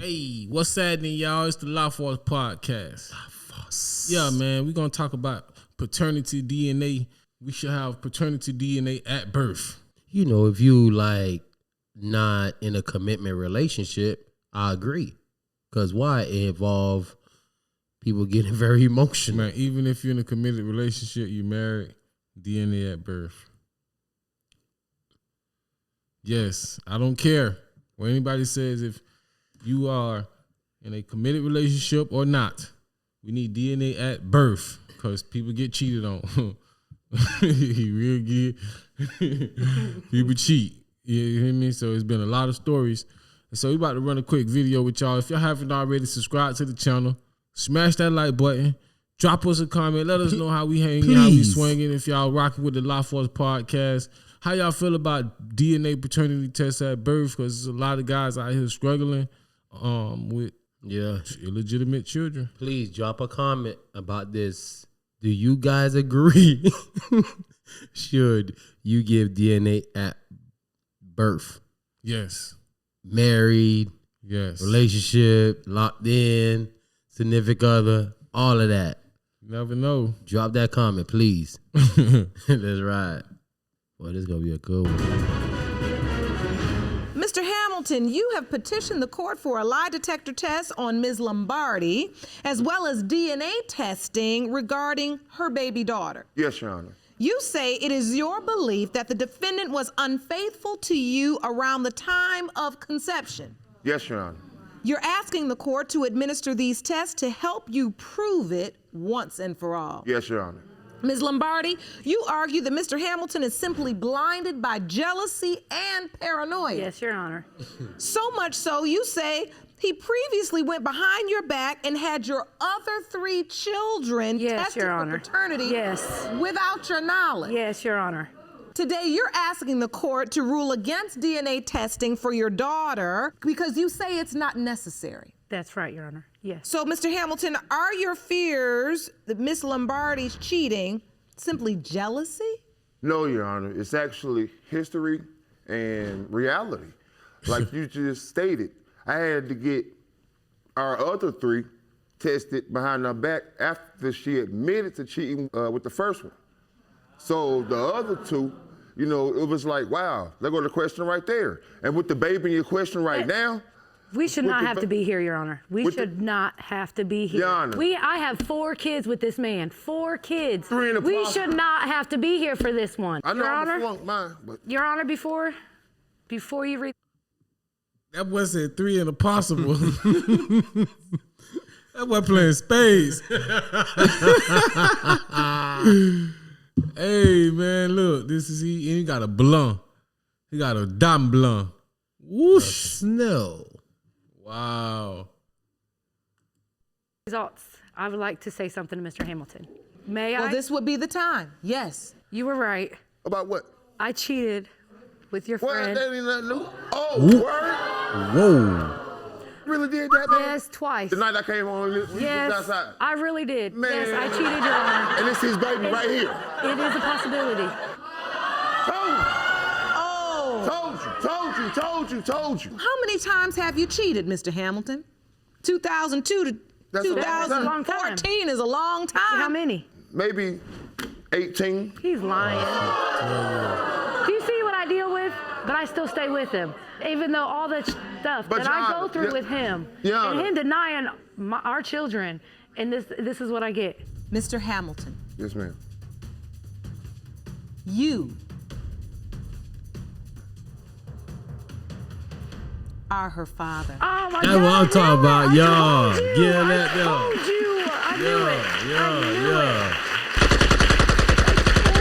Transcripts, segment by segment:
Hey, what's happening, y'all? It's the Life Force Podcast. Yeah, man, we're going to talk about paternity DNA. We should have paternity DNA at birth. You know, if you like not in a commitment relationship, I agree. Because why? It involve people getting very emotional. Man, even if you're in a committed relationship, you married, DNA at birth. Yes, I don't care what anybody says. If you are in a committed relationship or not, we need DNA at birth because people get cheated on. Real good. People cheat. You hear me? So it's been a lot of stories. And so we about to run a quick video with y'all. If y'all haven't already, subscribe to the channel. Smash that like button. Drop us a comment. Let us know how we hanging, how we swinging. If y'all rocking with the Life Force Podcast. How y'all feel about DNA paternity tests at birth? Because there's a lot of guys out here struggling with illegitimate children. Please drop a comment about this. Do you guys agree? Should you give DNA at birth? Yes. Married? Yes. Relationship? Locked in? Significant other? All of that. You never know. Drop that comment, please. Let's ride. Well, this is going to be a good one. Mr. Hamilton, you have petitioned the court for a lie detector test on Ms. Lombardi, as well as DNA testing regarding her baby daughter. Yes, Your Honor. You say it is your belief that the defendant was unfaithful to you around the time of conception. Yes, Your Honor. You're asking the court to administer these tests to help you prove it once and for all. Yes, Your Honor. Ms. Lombardi, you argue that Mr. Hamilton is simply blinded by jealousy and paranoia. Yes, Your Honor. So much so, you say he previously went behind your back and had your other 3 children tested Your for Honor. paternity Yes. without your knowledge. Yes, Your Honor. Today, you're asking the court to rule against DNA testing for your daughter because you say it's not necessary. That's right, Your Honor. Yes. So, Mr. Hamilton, are your fears that Miss Lombardi's cheating simply jealousy? No, Your Honor. It's actually history and reality. Like you just stated, I had to get our other 3 tested behind our back after she admitted to cheating with the first one. So the other 2, you know, it was like, wow, there go the question right there. And with the baby in your question right now, We should not have to be here, Your Honor. We should not have to be here. Your Honor. I have 4 kids with this man. 4 kids. 3 in the We pot. should not have to be here for this one. I know Your I'm Honor, a flunk mine, but Your Honor, before you read. That boy said 3 and a possible. That boy playing spades. Hey, man, look. This is he got a blanc. He got a dame blanc. Whoosh. Snow. Wow. Results. I would like to say something to Mr. Hamilton. May I? Well, this would be the time. Yes. You were right. about what? I cheated with your What? friend. That ain't nothing new. Oh, word? Whoa. Really did that, man? Yes, twice. The night I came home, we was Yes, outside. I really did. Man. Yes, I cheated, Your Honor. And it's his baby right here. It is a possibility. Told you. How many times have you cheated, Mr. Hamilton? 2002 to That's a long time. 2014 is a long time. How many? Maybe 18. He's lying. Do you see what I deal with? But I still stay with him, even though all the stuff But that I Your go Honor, through with him, Your and Honor. him denying our children, and this is what I get. Mr. Hamilton, Yes, ma'am. you are her father. Oh my That's God! what I'm talking about, y'all. I told you. Get I that down. told you. I knew it. I knew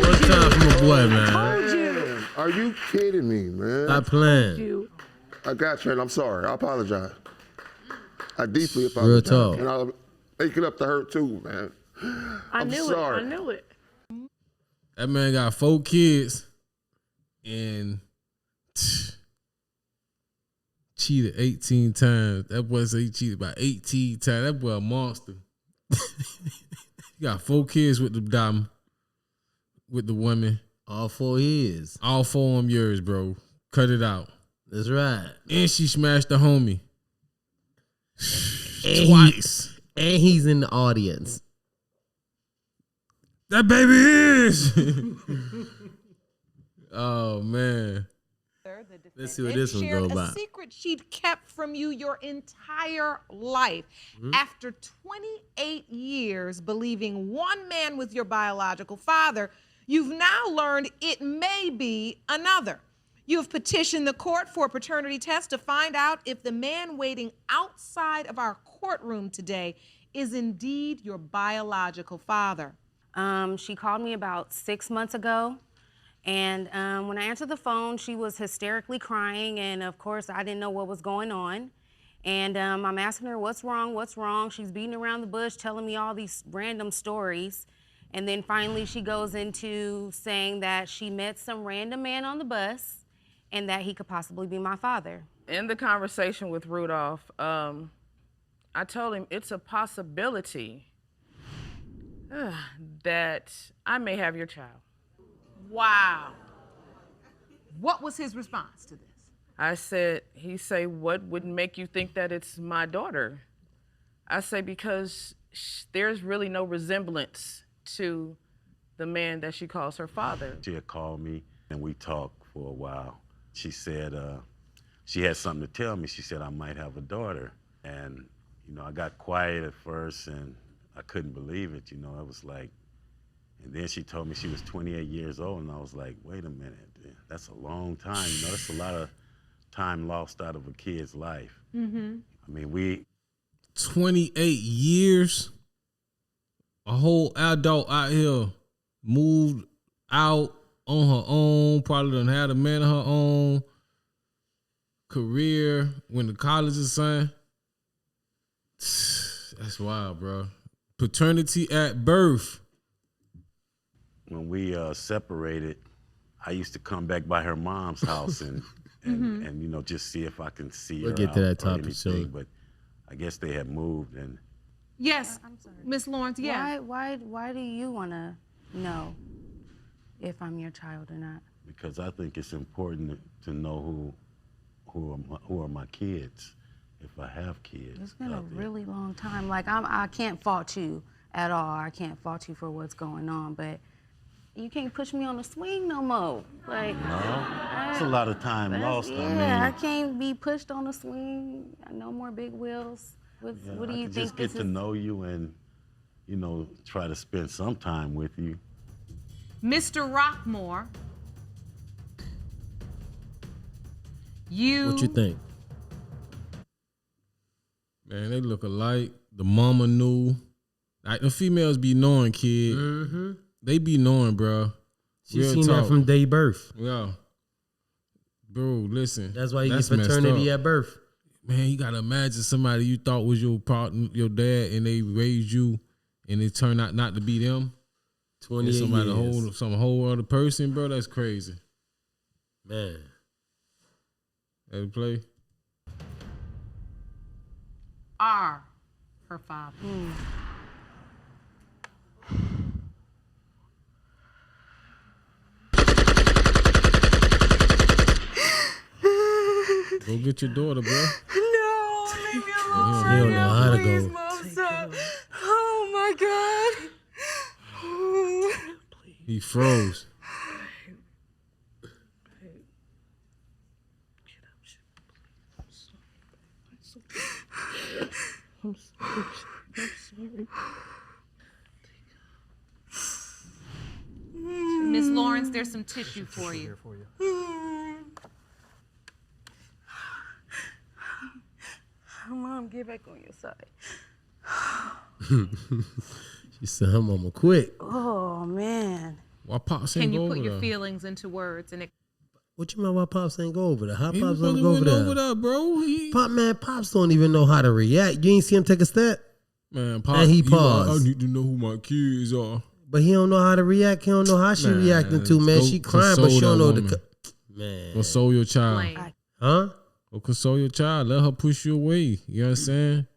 it. What's time for my boy, man? Told you. Man, are you kidding me, man? Stop playing. You. I got you, and I'm sorry. I apologize. I deeply apologize. Real talk. And I'll make it up to her, too, man. I'm knew sorry. it. I knew it. That man got 4 kids and cheated 18 times. That boy said he cheated about 18 times. That boy a monster. He got 4 kids with the dime, with the women. All 4 years. All 4 of them yours, bro. Cut it out. That's right. And she smashed the homie. Twice. And he's in the audience. That baby is. Oh man. Let's see what this one go shared about. a secret she'd kept from you your entire life. After 28 years believing one man was your biological father, you've now learned it may be another. You have petitioned the court for a paternity test to find out if the man waiting outside of our courtroom today is indeed your biological father. She called me about 6 months ago. And when I answered the phone, she was hysterically crying. And of course, I didn't know what was going on. And I'm asking her, what's wrong? What's wrong? She's beating around the bush, telling me all these random stories. And then finally, she goes into saying that she met some random man on the bus and that he could possibly be my father. In the conversation with Rudolph, I told him it's a possibility that I may have your child. Wow. What was his response to this? He say, what would make you think that it's my daughter? I say, because there's really no resemblance to the man that she calls her father. She had called me and we talked for a while. She said she had something to tell me. She said I might have a daughter. And, I got quiet at first and I couldn't believe it. I was like, and then she told me she was 28 years old, and I was like, wait a minute, that's a long time. That's a lot of time lost out of a kid's life. Mm-hmm. I mean, 28 years, a whole adult out here moved out on her own, probably done had a man of her own, career, went to college or something. That's wild, bro. Paternity at birth. When we separated, I used to come back by her mom's house and just see if I can see her. We'll get to that or topic anything, soon. But I guess they had moved and. Yes, Miss Lawrence, yeah. Why do you want to know if I'm your child or not? Because I think it's important to know who are my kids, if I have kids. It's been a really long time. Like, I can't fault you at all. I can't fault you for what's going on, but you can't push me on the swing no more. Like, it's a lot of time lost. Yeah, I can't be pushed on the swing. No more big wheels. What do you think? Just get to know you and, try to spend some time with you. Mr. Rockmore, What you think? Man, they look alike. The mama knew. Like, the females be knowing, kid. Mm-hmm. They be knowing, bro. She seen that from day birth. Yeah. Bro, listen. That's why you get paternity at birth. Man, you gotta imagine somebody you thought was your partner, your dad, and they raised you, and it turned out not to be them. 28 years. Some whole other person, bro. That's crazy. Man. Let it play. are her father. Go get your daughter, bro. No, leave me alone. He don't know how to Please, go. Mom, stop. Oh my God. He froze. I'm sorry. Miss Lawrence, there's some tissue for you. Mom, get back on your side. She said her mama quit. Oh, man. Why Pops Can ain't you go put over your there? feelings into words? And What you mean why Pops ain't go over there? How He Pops really don't go over went there? over there, bro. Pops don't even know how to react. You ain't see him take a step? Man, Pops, And he paused. I need to know who my kids are. But he don't know how to react. He don't know how she Man, reacting to, man. go She crying, but she don't console know that the... woman. Man. Console your child. blame. Huh? Go console your child. Let her push you away. You know what I'm saying?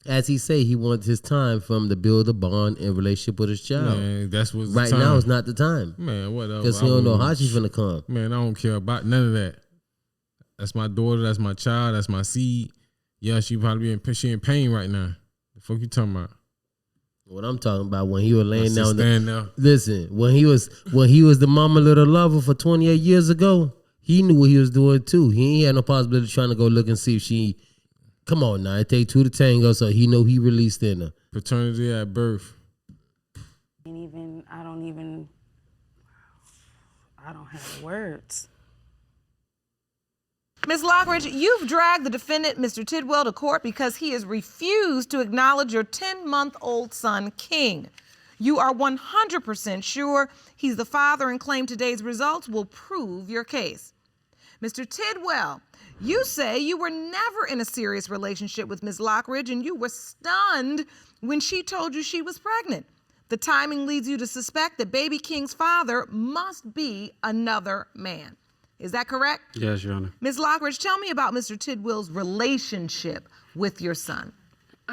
As he say, he wants his time from to build a bond in relationship with his child. Man, that's what's Right the time. now is not the time. Man, whatever. Because he don't know how she's gonna come. Man, I don't care about none of that. That's my daughter. That's my child. That's my seed. Yeah, she probably in pain right now. The fuck you talking about? What I'm talking about, when he was laying That's down stand there. Listen, when he was the mama little lover for 28 years ago, he knew what he was doing too. He ain't had no possibility of trying to go look and see if she. Come on now, it take two to tango, so he know he released in her. Paternity at birth. I don't have words. Ms. Lockridge, you've dragged the defendant, Mr. Tidwell, to court because he has refused to acknowledge your 10-month-old son, King. You are 100% sure he's the father and claim today's results will prove your case. Mr. Tidwell, you say you were never in a serious relationship with Ms. Lockridge and you were stunned when she told you she was pregnant. The timing leads you to suspect that baby King's father must be another man. Is that correct? Yes, Your Honor. Ms. Lockridge, tell me about Mr. Tidwell's relationship with your son.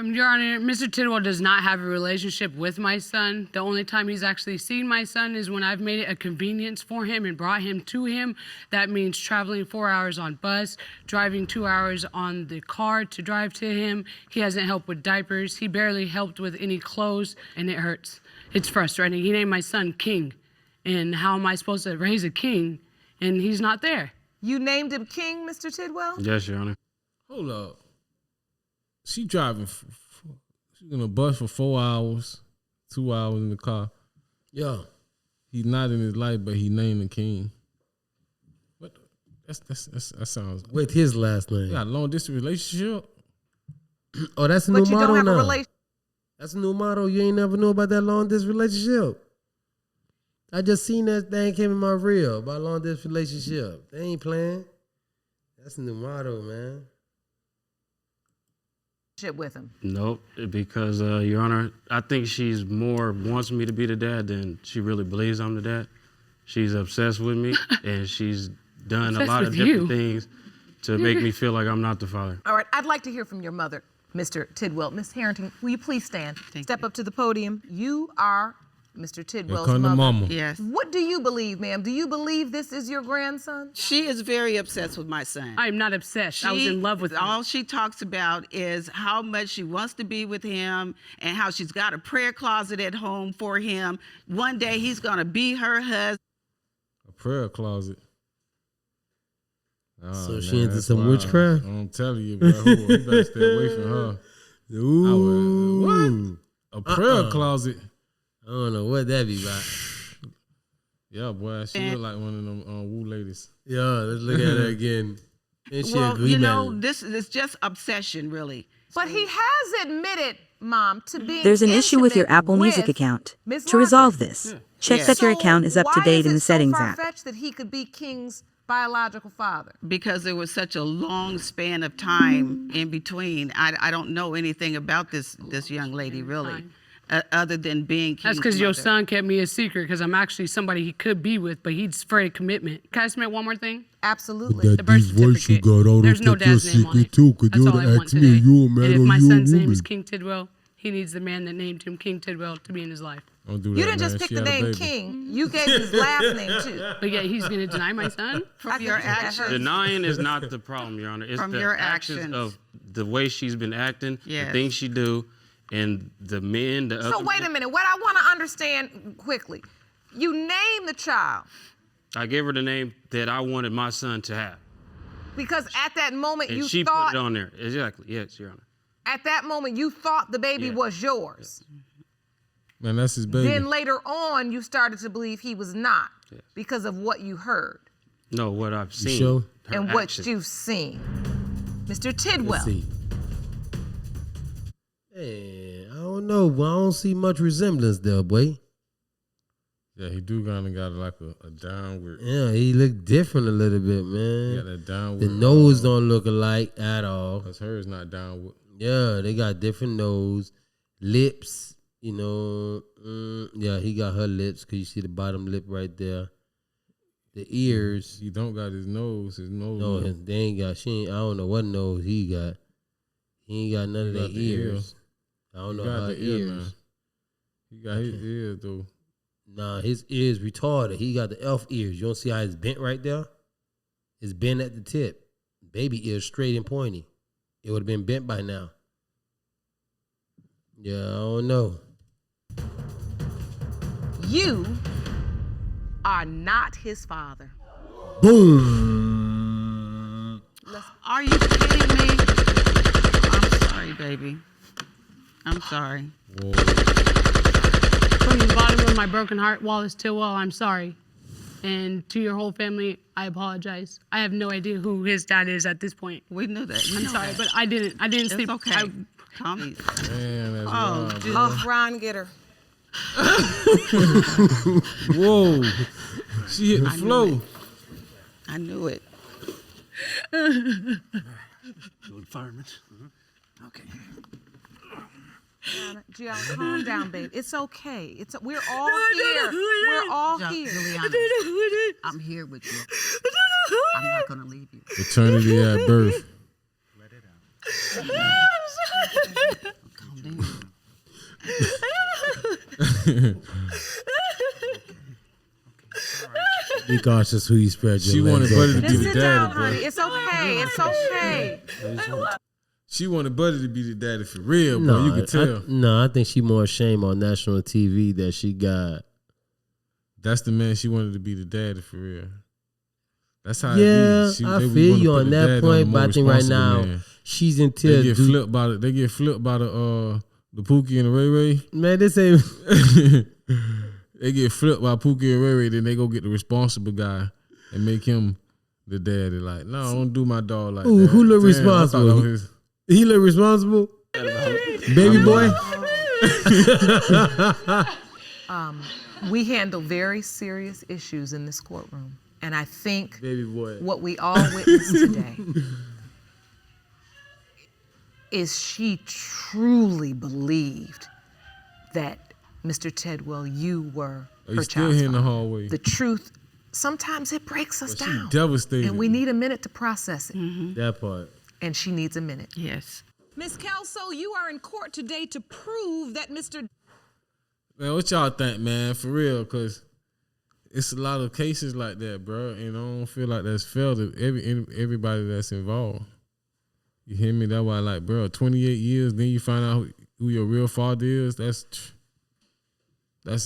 Your Honor, Mr. Tidwell does not have a relationship with my son. The only time he's actually seen my son is when I've made it a convenience for him and brought him to him. That means traveling 4 hours on bus, driving 2 hours on the car to drive to him. He hasn't helped with diapers. He barely helped with any clothes, and it hurts. It's frustrating. He named my son King, and how am I supposed to raise a king? And he's not there. You named him King, Mr. Tidwell? Yes, Your Honor. Hold up. She driving. She's in a bus for 4 hours, 2 hours in the car. Yeah. He's not in his life, but he named him King. What? That sounds. With his last name. You got a long distance relationship. Oh, that's a But new you motto don't have now. a relationship. That's a new motto. You ain't never know about that long distance relationship. I just seen that thing came in my reel about long distance relationship. They ain't playing. That's a new motto, man. With him. Nope, because, Your Honor, I think she's more wants me to be the dad than she really believes I'm the dad. She's obsessed with me, and she's done a lot of different things to make me feel like I'm not the father. All right, I'd like to hear from your mother, Mr. Tidwell. Miss Harrington, will you please stand? Step up to the podium. You are Mr. Tidwell's mother. Mama. Yes. What do you believe, ma'am? Do you believe this is your grandson? She is very obsessed with my son. I'm not obsessed. I was in love with him. All she talks about is how much she wants to be with him and how she's got a prayer closet at home for him. One day he's going to be her husband. A prayer closet. Oh, So man, she into that's some wild. witchcraft? I'm telling you, bro. You better stay away from her. Ooh. What? A prayer closet? I don't know what that be about. Yeah, boy. She look like one of them woo ladies. Yeah, let's look at her again. And she Well, agree, you know, man. this is just obsession, really. But he has admitted, Mom, to being There's an issue with your intimate Apple Music with account. Ms. To resolve Lockridge. this, check that your account is up to date in the settings app. Why is it so far-fetched that he could be King's biological father? Because there was such a long span of time in between. I don't know anything about this young lady, really. Other than being King's That's because your mother. son kept me a secret because I'm actually somebody he could be with, but he's afraid of commitment. Can I submit one more thing? Absolutely. The birth certificate. There's no dad's name on it. That's all I want today. And if my son's name is King Tidwell, he needs the man that named him King Tidwell to be in his life. Don't do that, You didn't just man. pick She the had a name baby. King. You gave his last name, too. But yet he's going to deny my son? From your actions. Denying is not the problem, Your Honor. It's From the your actions actions. of the way she's been acting, the Yes. things she do, and the men, the So other wait a minute. What I want to understand quickly, you name the child I gave her the name that I wanted my son to have. because at that moment And you she thought, put it on there. Exactly. Yes, Your Honor. at that moment you thought the baby Yeah. was yours. Man, that's his baby. Then later on you started to believe he was not because of what you heard No, what I've seen. sure? her and what actions. you've seen. Mr. Let's Tidwell. see. Hey, I don't know, but I don't see much resemblance there, boy. Yeah, he do kind of got like a downward. Yeah, he look different a little bit, He got man. that downward. The nose don't look alike at all. Cause hers not downward. Yeah, they got different nose, lips. You know, yeah, he got her lips. Cause you see the bottom lip right there. The ears. He don't got his nose. His nose. No, they ain't got. I don't know what nose he got. He ain't got none of He the got the ear. ears. I don't know got how the ear, ears. man. He got his ears though. Nah, his ears retarded. He got the elf ears. You don't see how it's bent right there? It's bent at the tip. Baby ears straight and pointy. it would have been bent by now. Yeah, I don't know. You are not his father. Boom. Are you kidding me? I'm sorry, baby. I'm sorry. From the bottom of my broken heart, Wallace Tillwell, I'm sorry. And to your whole family, I apologize. I have no idea who his dad is at this point. We knew that. I'm sorry, but I didn't It's sleep. okay. Tommy. Man, that's wild, bro. Oh, Ron, get her. Whoa. She hit the flow. I knew it. Doing fireman's. Okay. Gianna, calm down, babe. It's okay. We're all here. We're all here. Juliana, I'm here with you. I'm not gonna leave you. Paternity at birth. Let it out. Calm down. Be cautious who you spread your She wanted legs Buddy to open. be the Sit down, daddy, bro. honey. It's okay. It's okay. She wanted Buddy to be the daddy for real, bro. You could tell. I think she more ashamed on national TV that she got. That's the man she wanted to be the daddy for real. That's how Yeah, it be. I They feel wanna you put on the that dad point, the but more I think right responsible now man. she's in They tears. get flipped by the Pookie and the Ray Ray. Man, this ain't. They get flipped by Pookie and Ray Ray, then they go get the responsible guy and make him the daddy. Like, no, don't do my dog like Ooh, that. who look Damn, I thought responsible? that was his- He look responsible. Baby boy. We handle very serious issues in this courtroom. And I think Baby boy. what we all witnessed today is she truly believed that, Mr. Tedwell, you were Are you her still child's here in the father. hallway? The truth, sometimes it breaks us She down. devastated. And we need a minute to process it. That part. And she needs a minute. Yes. Ms. Kelso, you are in court today to prove that Mr. Man, what y'all think, man? For real, because it's a lot of cases like that, bro. And I don't feel like that's fair to everybody that's involved. You hear me? That's why, like, bro, 28 years, then you find out who your real father is. That's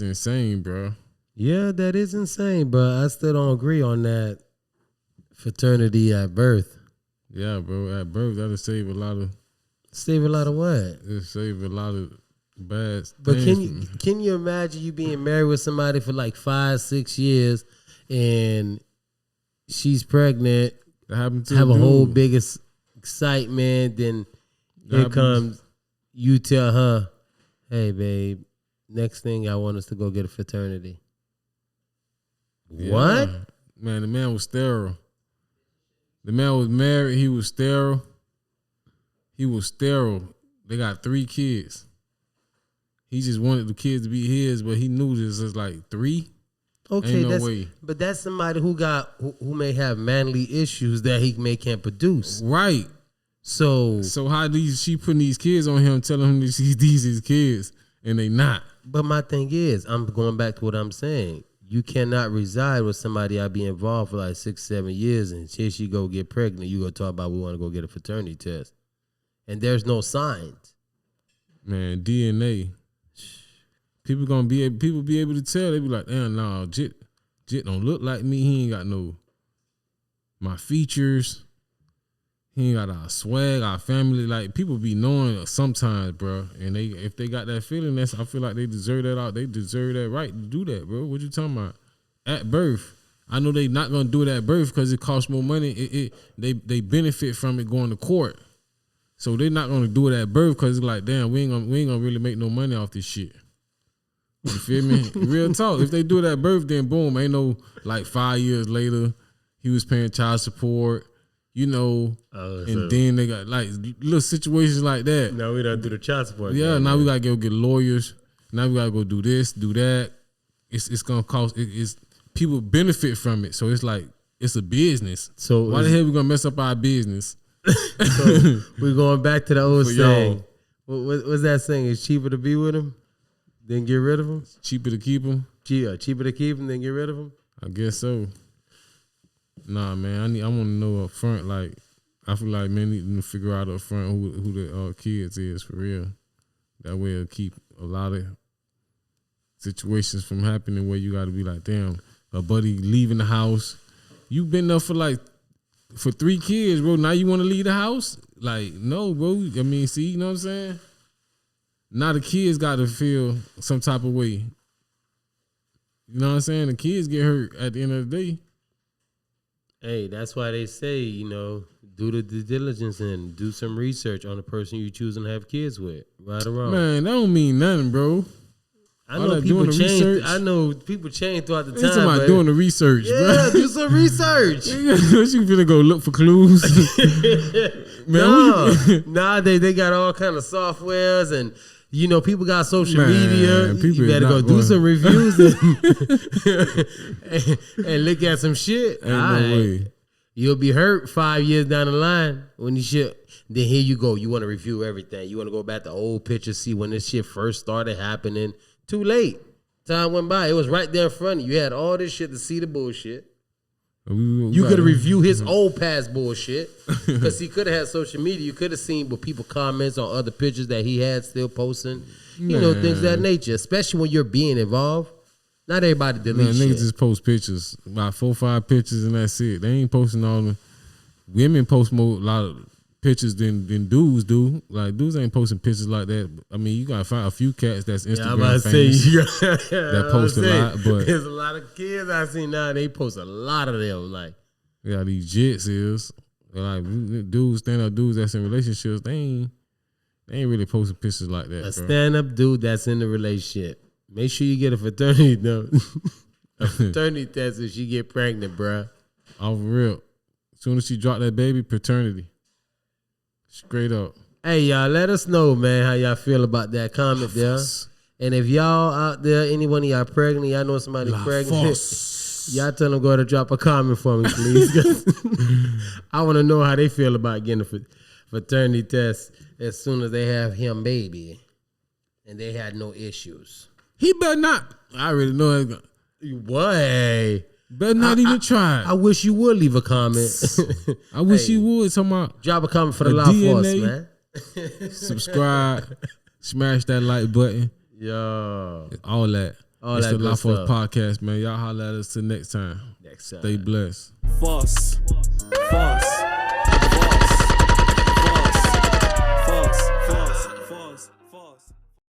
insane, bro. Yeah, that is insane, but I still don't agree on that fraternity at birth. Yeah, bro. At birth, that'll save a lot of. Save a lot of what? It'll save a lot of bad. But things. can you imagine you being married with somebody for like 5-6 years and she's pregnant, that happened to have a dude. whole big excitement, then here happens. comes you tell her, hey babe, next thing I want us to go get a fraternity. Yeah. What? Man, the man was sterile. The man was married. He was sterile. They got 3 kids. He just wanted the kids to be his, but he knew this was like 3. Okay, Ain't no way. But that's somebody who may have manly issues that he can't produce. Right. So how she putting these kids on him, telling him these his kids, and they not. But my thing is, I'm going back to what I'm saying. You cannot reside with somebody I be involved for like 6-7 years, and here she go get pregnant. You go talk about we want to go get a fraternity test, and there's no signs. Man, DNA. People be able to tell. They be like, damn, no, Jit don't look like me. He ain't got my features. He ain't got our swag, our family. Like, people be knowing sometimes, bro. And if they got that feeling, I feel like they deserve that out. They deserve that right to do that, bro. What you talking about? At birth. I know they not gonna do it at birth because it costs more money. They benefit from it going to court. So they're not gonna do it at birth because it's like, damn, we ain't gonna really make no money off this shit. You feel me? Real talk. If they do it at birth, then boom, ain't no like 5 years later, he was paying child support, and then they got like little situations like that. No, we don't do the child support. Yeah, now we gotta go get lawyers. Now we gotta go do this, do that. It's gonna cost. It's people benefit from it, so it's like it's a business. So why the hell we gonna mess up our business? So we're going back to the old For saying. y'all. What's that saying? It's cheaper to be with him than get rid of him? Cheaper to keep him? Cheaper to keep him than get rid of him? I guess so. Nah, man, I want to know up front, like, I feel like men need to figure out up front who the kids is for real. That way it'll keep a lot of situations from happening where you got to be like, damn, a buddy leaving the house. You been there for 3 kids, bro. Now you want to leave the house? Like, no, bro. I mean, see, you know what I'm saying? Now the kids got to feel some type of way. You know what I'm saying? The kids get hurt at the end of the day. Hey, that's why they say, you know, do the due diligence and do some research on the person you choosing to have kids with. Right or wrong? Man, that don't mean nothing, bro. I know people change. I know people change throughout the time. It's about doing the research, bro. Yeah, do some research. You finna go look for clues? Man, nowadays they got all kind of softwares and. You know, people got social media. You better go do some reviews and look at some shit. Ain't no way. You'll be hurt 5 years down the line when you shit. Then here you go. You want to review everything. You want to go back to old pictures, see when this shit first started happening. Too late. Time went by. It was right there in front of you. You had all this shit to see the bullshit. You could have reviewed his old past bullshit because he could have had social media. You could have seen what people comments on other pictures that he had still posting. You know, things of that nature, especially when you're being involved. Not everybody delete shit. Niggas just post pictures, about 4 or 5 pictures, and that's it. They ain't posting all the women post a lot of pictures than dudes do. Like dudes ain't posting pictures like that. I mean, you gotta find a few cats that's Instagram famous that post a lot, but there's a lot of kids I see now. They post a lot of them. Like, yeah, these jits is like dudes, stand up dudes that's in relationships. They ain't really posting pictures like that. A stand up dude that's in the relationship. Make sure you get a fraternity though. A fraternity test if she get pregnant, bruh. Off real. As soon as she drop that baby, paternity. Straight up. Hey, y'all, let us know, man, how y'all feel about that comment there. And if y'all out there, anyone of y'all pregnant, y'all know somebody pregnant, y'all tell them go ahead and drop a comment for me, please. I want to know how they feel about getting a fraternity test as soon as they have him baby and they had no issues. He better not. I already know it. What? Better not even try. I wish you would leave a comment. I wish you would. Talking about drop a comment for the Law Force, man. Subscribe, smash that like button. Yo, all that. All it's that the Law Force stuff. Podcast, man. Y'all holler at us till next time. Next time. Stay blessed. Force.